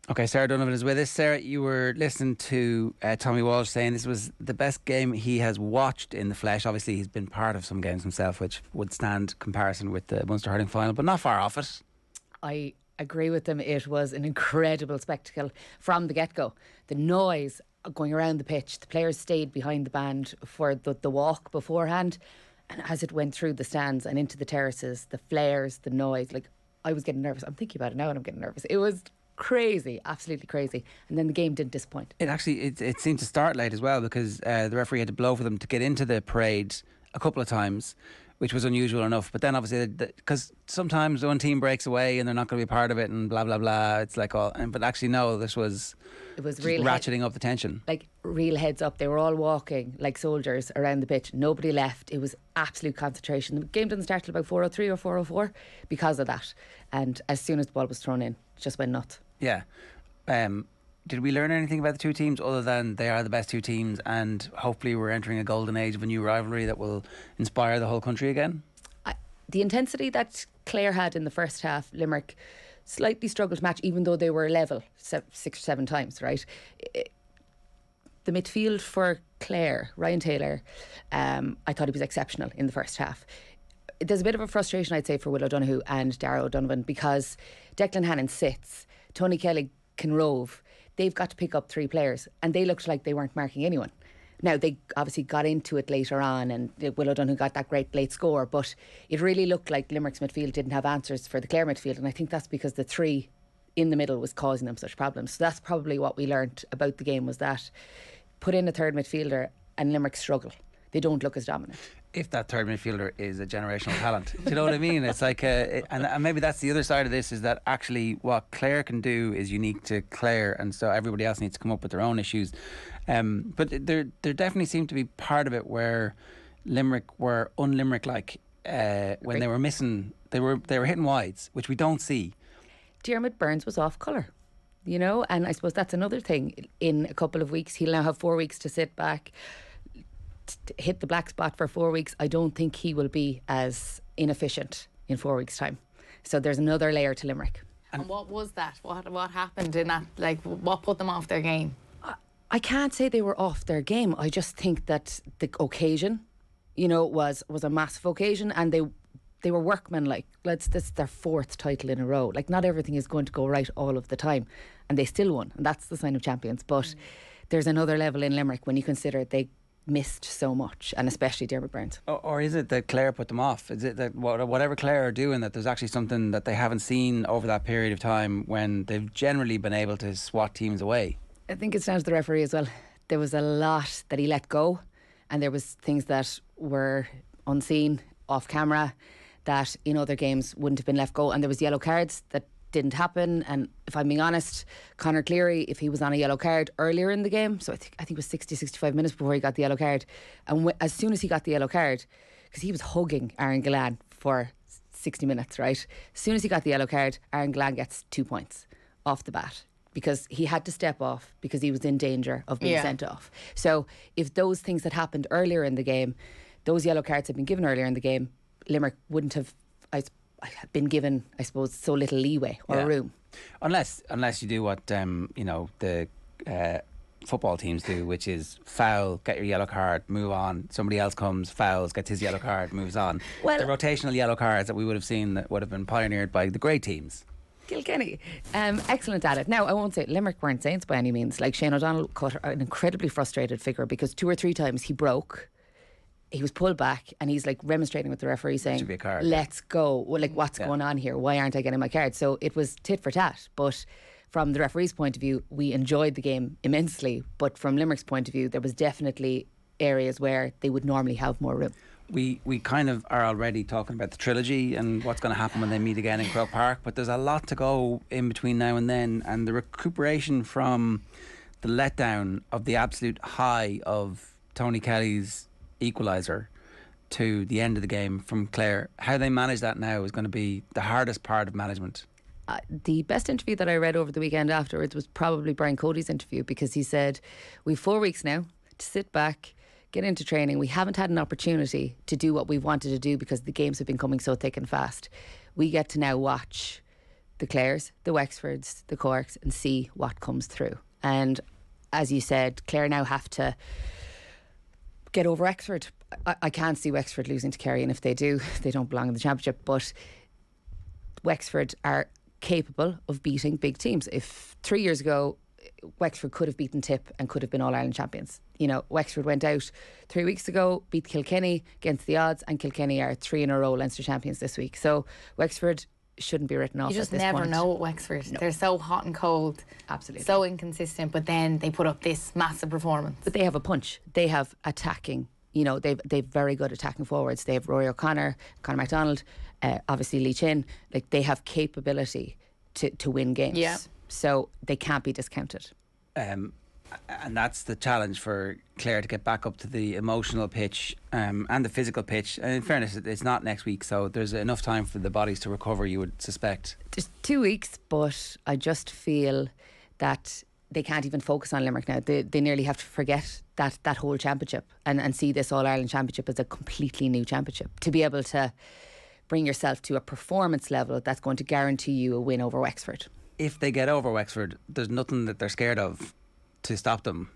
Okay, Sarah Donovan is with us. Sarah, you were listening to Tommy Walsh saying this was the best game he has watched in the flesh. Obviously, he's been part of some games himself, which would stand comparison with the Munster hurling final, but not far off it. I agree with them. It was an incredible spectacle from the get-go. The noise going around the pitch, the players stayed behind the band for the walk beforehand, and as it went through the stands and into the terraces, the flares, the noise, like, I was getting nervous. I'm thinking about it now and I'm getting nervous. It was crazy, absolutely crazy. And then the game didn't disappoint. It seemed to start late as well, because the referee had to blow for them to get into the parade a couple of times, which was unusual enough. But then obviously, because sometimes one team breaks away and they're not going to be part of it and blah blah blah, it's like all, but actually no, it was real ratcheting up the tension, like real heads up. They were all walking like soldiers around the pitch. Nobody left. It was absolute concentration. The game didn't start till about 4:03 or 4:04 because of that. And as soon as the ball was thrown in, it just went nuts. Yeah. Did we learn anything about the two teams other than they are the best two teams, and hopefully we're entering a golden age of a new rivalry that will inspire the whole country again? The intensity that Clare had in the first half, Limerick slightly struggled to match, even though they were level 6 or 7 times, right? The midfield for Clare, Ryan Taylor, I thought he was exceptional in the first half. There's a bit of a frustration, I'd say, for Will O'Donoghue and Darragh O'Donovan, because Declan Hannon sits, Tony Kelly can rove. They've got to pick up 3 players, and they looked like they weren't marking anyone. Now, they obviously got into it later on, and Will O'Donoghue got that great late score, but it really looked like Limerick's midfield didn't have answers for the Clare midfield, and I think that's because the 3 in the middle was causing them such problems. So that's probably what we learnt about the game, was that put in a third midfielder and Limerick struggle. They don't look as dominant. If that third midfielder is a generational talent. Do you know what I mean? It's like, and maybe that's the other side of this, is that actually what Clare can do is unique to Clare, and so everybody else needs to come up with their own issues. But there definitely seemed to be part of it where Limerick were un-Limerick-like when they were missing, they were hitting wides, which we don't see. Diarmaid Byrnes was off colour, you know, and I suppose that's another thing. In a couple of weeks, he'll now have 4 weeks to sit back, hit the black spot for 4 weeks. I don't think he will be as inefficient in 4 weeks' time. So there's another layer to Limerick. And what was that? What happened in that? Like, what put them off their game? I can't say they were off their game. I just think that the occasion, you know, was a massive occasion, and they were workmanlike. This is their 4th title in a row. Like, not everything is going to go right all of the time, and they still won, and that's the sign of champions. But there's another level in Limerick when you consider they missed so much, and especially Diarmaid Byrnes. Or is it that Clare put them off? Is it that whatever Clare are doing, that there's actually something that they haven't seen over that period of time when they've generally been able to swat teams away? I think it's down to the referee as well. There was a lot that he let go, and there was things that were unseen, off camera, that in other games wouldn't have been let go, and there was yellow cards that didn't happen. And if I'm being honest, Conor Cleary, if he was on a yellow card earlier in the game, so I think it was 65 minutes before he got the yellow card, and as soon as he got the yellow card, because he was hugging Aaron Gillan for 60 minutes, right? As soon as he got the yellow card, Aaron Gillan gets 2 points off the bat, because he had to step off because he was in danger of being sent off. So if those things had happened earlier in the game, those yellow cards had been given earlier in the game, Limerick wouldn't have been given, I suppose, so little leeway or room. Unless you do what the football teams do, which is foul, get your yellow card, move on. Somebody else comes, fouls, gets his yellow card, moves on. Well, the rotational yellow cards that we would have seen that would have been pioneered by the great teams. Kilkenny, excellent at it. Now, I won't say Limerick weren't saints by any means. Like, Shane O'Donnell caught an incredibly frustrated figure because 2 or 3 times he broke. He was pulled back, and he's like remonstrating with the referee, saying, let's go. Well, like, what's going on here? Why aren't I getting my card? So it was tit for tat. But from the referee's point of view, we enjoyed the game immensely. But from Limerick's point of view, there was definitely areas where they would normally have more room. We kind of are already talking about the trilogy and what's going to happen when they meet again in Croke Park, but there's a lot to go in between now and then, and the recuperation from the letdown of the absolute high of Tony Kelly's equaliser to the end of the game from Clare, how they manage that now is going to be the hardest part of management. The best interview that I read over the weekend afterwards was probably Brian Cody's interview, because he said, we've 4 weeks now to sit back, get into training. We haven't had an opportunity to do what we've wanted to do because the games have been coming so thick and fast. We get to now watch the Clares, the Wexfords, the Corks, and see what comes through. And as you said, Clare now have to get over Wexford. I can't see Wexford losing to Kerry, and if they do, they don't belong in the championship. But Wexford are capable of beating big teams. If 3 years ago Wexford could have beaten Tip and could have been All-Ireland champions, you know, Wexford went out 3 weeks ago, beat Kilkenny against the odds, and Kilkenny are 3 in a row Leinster champions this week. So Wexford shouldn't be written off. You just at this never point. know at Wexford. No. They're so hot and cold. Absolutely. So inconsistent, but then they put up this massive performance. But they have a punch. They have attacking. You know, they've very good attacking forwards. They have Rory O'Connor, Conor MacDonald, obviously Lee Chin. Like, they have capability to win games. Yeah. So they can't be discounted. And that's the challenge for Clare, to get back up to the emotional pitch and the physical pitch. And in fairness, it's not next week, so there's enough time for the bodies to recover, you would suspect. There's 2 weeks, but I just feel that they can't even focus on Limerick now. They nearly have to forget that whole championship and see this All-Ireland championship as a completely new championship. To be able to bring yourself to a performance level that's going to guarantee you a win over Wexford. If they get over Wexford, there's nothing that they're scared of to stop them.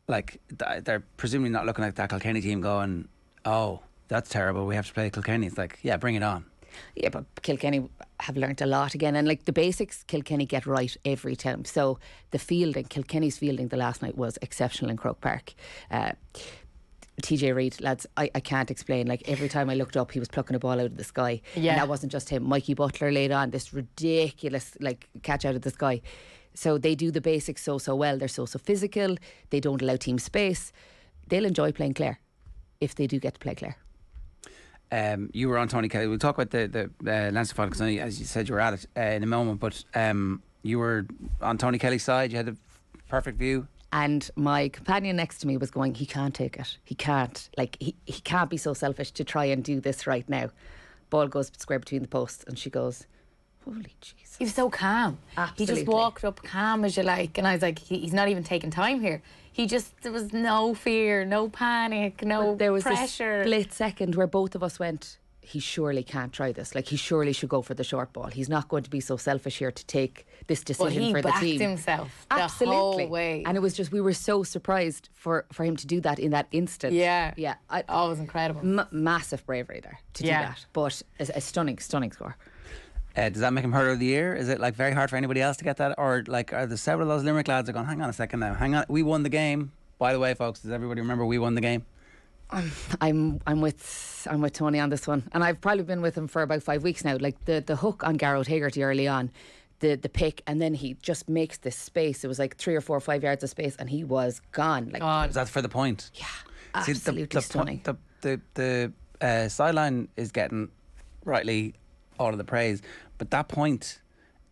Like, they're presumably not looking at that Kilkenny team going, oh, that's terrible, we have to play Kilkenny. It's like, yeah, bring it on. Yeah, but Kilkenny have learnt a lot again, and like the basics Kilkenny get right every time. So the fielding, Kilkenny's fielding the last night was exceptional in Croke Park. TJ Reid, lads, I can't explain. Like, every time I looked up, he was plucking a ball out of the sky. Yeah. And that wasn't just him. Mikey Butler laid on this ridiculous like catch out of the sky. So they do the basics so well. They're so physical. They don't allow team space. They'll enjoy playing Clare if they do get to play Clare. You were on Tony Kelly. We'll talk about the Leinster final, because as you said, you were at it in a moment. But you were on Tony Kelly's side. You had the perfect view. And my companion next to me was going, he can't take it. He can't. Like, he can't be so selfish to try and do this right now. Ball goes square between the posts, and she goes, holy Jesus. He was so calm. Absolutely. He just walked up calm as you like. And I was like, he's not even taking time here. There was no fear, no panic, no But there was pressure. a split second where both of us went, he surely can't try this. Like, he surely should go for the short ball. He's not going to be so selfish here to take this decision for the team. He backed himself Absolutely. the whole way. And it was just, we were so surprised for him to do that in that instant. Yeah. Yeah. It was incredible. Massive bravery there to do Yeah. that. But a stunning score. Does that make him hurler of the year? Is it like very hard for anybody else to get that? Or like, are there several of those Limerick lads are going, hang on a second now, hang on, we won the game. By the way, folks, does everybody remember we won the game? I'm with Tony on this one, and I've probably been with him for about 5 weeks now. Like, the hook on Garrod Haggerty early on, the pick, and then he just makes this space. It was like 3 or 4 or 5 yards of space, and he was gone. Like, God. Is that for the point? yeah, See, absolutely stunning. The sideline is getting rightly all of the praise, but that point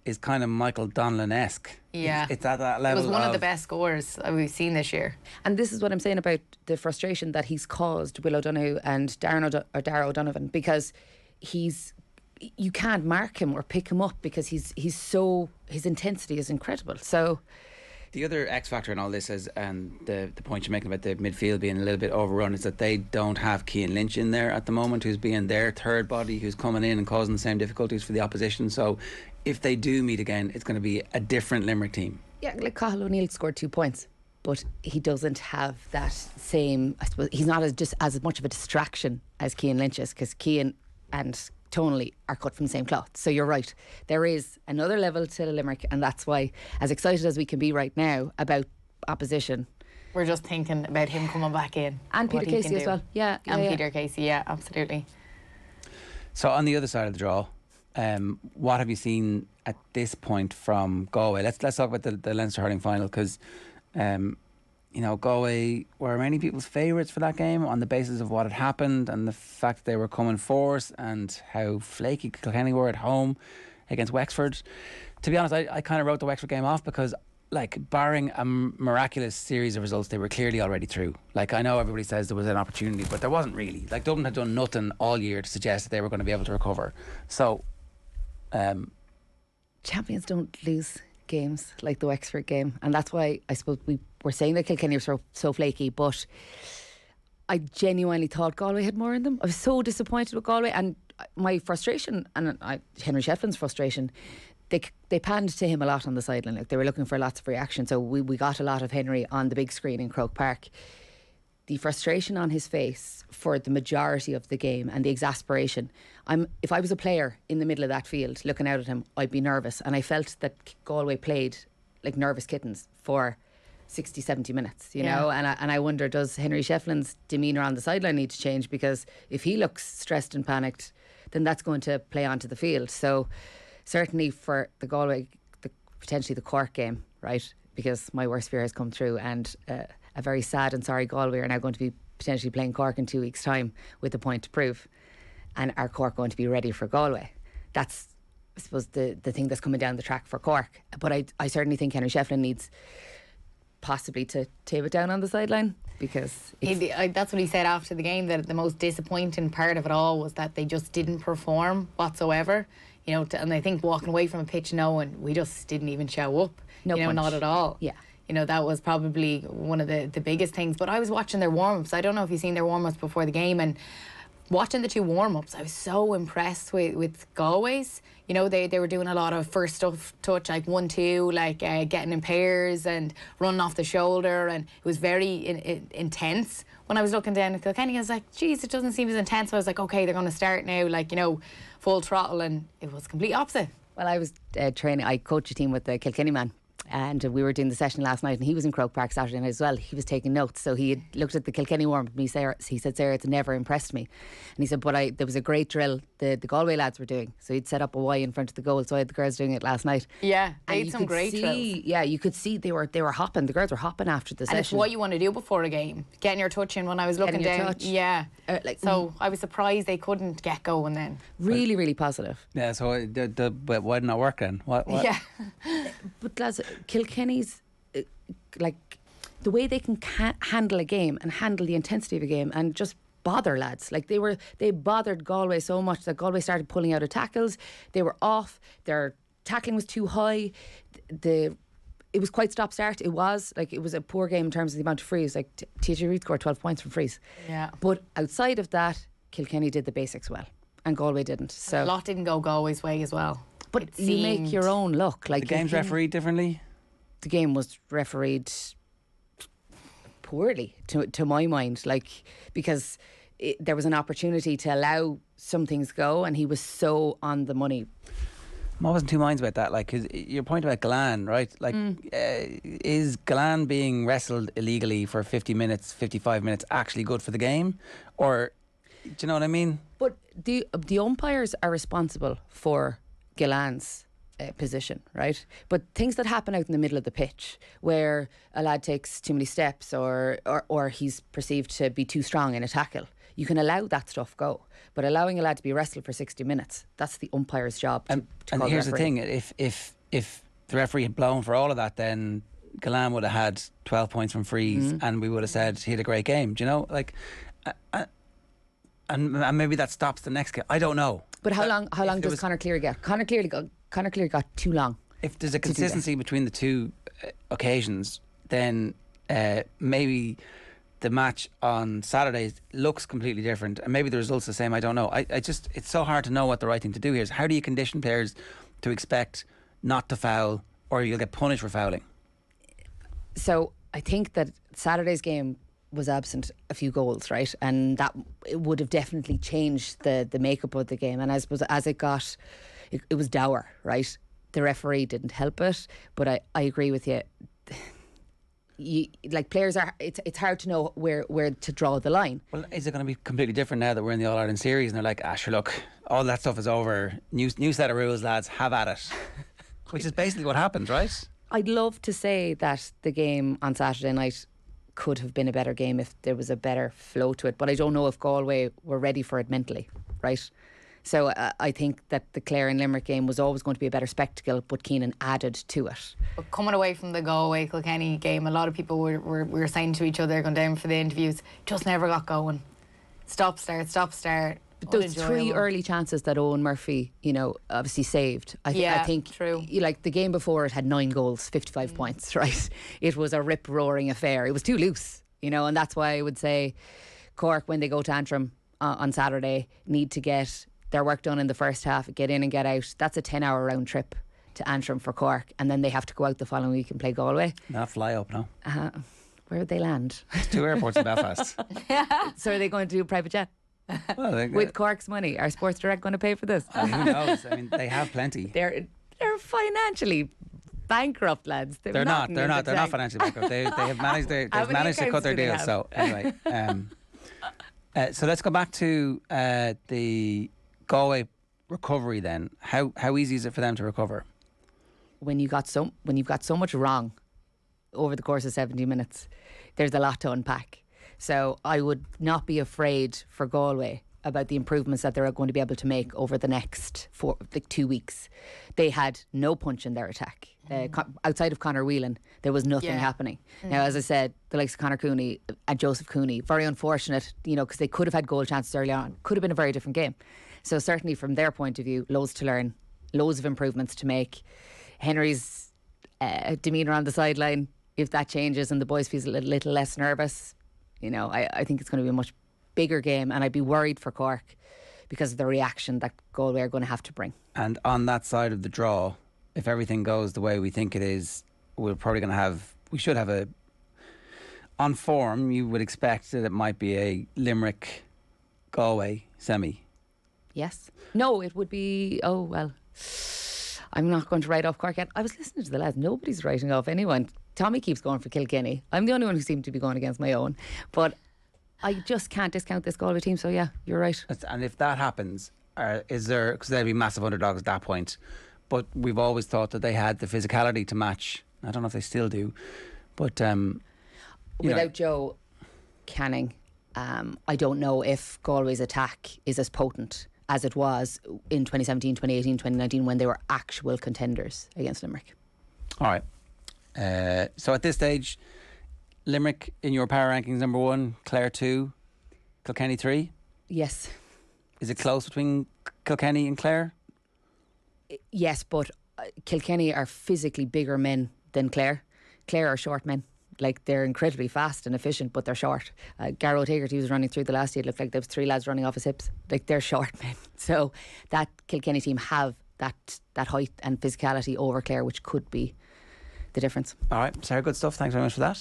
is kind of Michael Donlan-esque. Yeah. It's at that It level. was one of the best scores we've seen this year. And this is what I'm saying about the frustration that he's caused Will O'Donoghue and Darragh O'Donovan, because you can't mark him or pick him up because his intensity is incredible. So The other X factor in all this is, and the point you're making about the midfield being a little bit overrun, is that they don't have Cian Lynch in there at the moment, who's being their third body, who's coming in and causing the same difficulties for the opposition. So if they do meet again, it's going to be a different Limerick team. yeah, like Cathal O'Neill scored 2 points, but he doesn't have that same, I suppose, he's not as much of a distraction as Cian Lynch is, because Cian and tonally are cut from the same cloth. So you're right, there is another level to Limerick, and that's why, as excited as we can be right now about opposition, We're just thinking about him coming back in. and what Peter he Casey can as do. well. Yeah, And yeah. Peter Casey, yeah, absolutely. So on the other side of the draw, what have you seen at this point from Galway? Let's talk about the Leinster hurling final, because Galway were many people's favourites for that game on the basis of what had happened and the fact that they were coming force and how flaky Kilkenny were at home against Wexford. To be honest, I kind of wrote the Wexford game off because, like, barring a miraculous series of results, they were clearly already through. Like, I know everybody says there was an opportunity, but there wasn't really. Like, Dublin had done nothing all year to suggest that they were going to be able to recover. So Champions don't lose games like the Wexford game, and that's why I suppose we were saying that Kilkenny were so flaky, but I genuinely thought Galway had more in them. I was so disappointed with Galway, and my frustration, and Henry Shefflin's frustration, they panned to him a lot on the sideline. Like, they were looking for lots of reaction. So we got a lot of Henry on the big screen in Croke Park. The frustration on his face for the majority of the game and the exasperation. If I was a player in the middle of that field looking out at him, I'd be nervous. And I felt that Galway played like nervous kittens for 60, 70 minutes, you know? And I wonder, does Henry Shefflin's demeanour on the sideline need to change? Because if he looks stressed and panicked, then that's going to play onto the field. So certainly for the Galway, potentially the Cork game, right? Because my worst fear has come true, and a very sad and sorry Galway are now going to be potentially playing Cork in 2 weeks' time with a point to prove. And are Cork going to be ready for Galway? That's, I suppose, the thing that's coming down the track for Cork. But I certainly think Henry Shefflin needs possibly to tape it down on the sideline, because that's what he said after the game, that the most disappointing part of it all was that they just didn't perform whatsoever, you know. And I think walking away from a pitch knowing we just didn't even show up, no, you know, punch. not at all. Yeah. You know, that was probably one of the biggest things. But I was watching their warm-ups. I don't know if you've seen their warm-ups before the game, and watching the 2 warm-ups, I was so impressed with Galways. You know, they were doing a lot of first touch, like 1-2, like getting in pairs and running off the shoulder, and it was very intense. When I was looking down at Kilkenny, I was like, geez, it doesn't seem as intense. So I was like, okay, they're going to start now, like, you know, full throttle, and it was complete opposite. Well, I was training, I coached a team with the Kilkenny man, and we were doing the session last night, and he was in Croke Park Saturday night as well. He was taking notes, so he had looked at the Kilkenny warm up, and he said, Sarah, it's never impressed me. And he said, but there was a great drill the Galway lads were doing, so he'd set up a Y in front of the goal, so I had the girls doing it last night. Yeah, they had some great drills. Yeah, you could see they were hopping. The girls were hopping after the session. And it's what you want to do before a game, getting your touch in. When I was looking down, yeah, so I was surprised they couldn't get going then. Really, really positive. Yeah, so but why didn't it work then? What? Yeah. But lads, Kilkenny's like the way they can handle a game and handle the intensity of a game and just bother lads. Like they bothered Galway so much that Galway started pulling out of tackles. They were off. Their tackling was too high. It was quite stop-start. It was a poor game in terms of the amount of frees. Like TJ Reid scored 12 points from frees. Yeah. But outside of that, Kilkenny did the basics well, and Galway didn't. So a lot didn't go Galway's way as well. But you make your own luck. Like, the game's refereed differently? The game was refereed poorly, to my mind. Like, because there was an opportunity to allow some things go, and he was so on the money. I wasn't two minds about that. Like, 'cause your point about Galan, right? Like, is Galan being wrestled illegally for 50 minutes, 55 minutes actually good for the game? Or, do you know what I mean? But the umpires are responsible for Galan's position, right? But things that happen out in the middle of the pitch, where a lad takes too many steps, or he's perceived to be too strong in a tackle, you can allow that stuff go. But allowing a lad to be wrestled for 60 minutes, that's the umpire's job. To and call here's the the thing: if the referee had blown for all of that, then Galan would have had 12 points from frees, and we would have said he had a great game. Do you know, like, and maybe that stops the next game. I don't know. But how long does Conor Cleary get? Conor Cleary got too long. If there's a consistency between the two occasions, then maybe the match on Saturday looks completely different, and maybe the result's the same. I don't know. I just, it's so hard to know what the right thing to do here is. How do you condition players to expect not to foul, or you'll get punished for fouling? So I think that Saturday's game was absent a few goals, right? And that it would have definitely changed the makeup of the game. And I suppose as it got, it was dour, right? The referee didn't help it, but I agree with you. Like, players are, it's hard to know where to draw the line. Well, is it going to be completely different now that we're in the All-Ireland series and they're like, sure, look, all that stuff is over, new set of rules, lads, have at it? Which is basically what happens, right? I'd love to say that the game on Saturday night could have been a better game if there was a better flow to it, but I don't know if Galway were ready for it mentally, right? So I think that the Clare and Limerick game was always going to be a better spectacle, but Keenan added to it. But coming away from the Galway Kilkenny game, a lot of people were saying to each other, going down for the interviews, just never got going. Stop, start. But those three early chances that Owen Murphy, obviously saved. I think true. Like, the game before it had 9 goals, 55 points, right? It was a rip-roaring affair. It was too loose, and that's why I would say Cork, when they go to Antrim on Saturday, need to get their work done in the first half, get in and get out. That's a 10-hour round trip. to Antrim for Cork, and then they have to go out the following week and play Galway. Not fly up, no. Where would they land? There's 2 airports in Belfast. So are they going to do a private jet? Well, With Cork's money? Are Sports Direct going to pay for this? who knows? I mean, they have plenty. They're financially bankrupt, lads. They're not financially bankrupt. They've managed to cut their deals. So anyway, so let's go back to the Galway recovery then. How easy is it for them to recover? When you've got so much wrong over the course of 70 minutes, there's a lot to unpack. So I would not be afraid for Galway about the improvements that they're going to be able to make over the next 2 weeks. They had no punch in their attack. Outside of Conor Whelan, there was nothing happening. Now, as I said, the likes of Conor Cooney and Joseph Cooney, very unfortunate, because they could have had goal chances early on. Could have been a very different game. So certainly from their point of view, loads to learn, loads of improvements to make. Henry's demeanour on the sideline, if that changes and the boys feel a little less nervous, I think it's going to be a much bigger game, and I'd be worried for Cork because of the reaction that Galway are going to have to bring. And on that side of the draw, if everything goes the way we think it is, we should have on form, you would expect that it might be a Limerick Galway semi. Yes. No, it would be, I'm not going to write off Cork yet. I was listening to the lads. Nobody's writing off anyone. Tommy keeps going for Kilkenny. I'm the only one who seems to be going against my own. But I just can't discount this Galway team. So yeah, you're right. And if that happens, is there, because they'll be massive underdogs at that point, but we've always thought that they had the physicality to match. I don't know if they still do, but without Joe Canning, I don't know if Galway's attack is as potent as it was in 2017, 2018, 2019 when they were actual contenders against Limerick. All right. So at this stage, Limerick in your power rankings number 1, Clare 2, Kilkenny 3. Yes. Is it close between Kilkenny and Clare? Yes, but Kilkenny are physically bigger men than Clare. Clare are short men. Like, they're incredibly fast and efficient, but they're short. Garrow Tagerty was running through the last year. It looked like there was 3 lads running off his hips. Like, they're short men. So that Kilkenny team have that height and physicality over Clare, which could be the difference. All right, Sarah, good stuff. Thanks very much for that.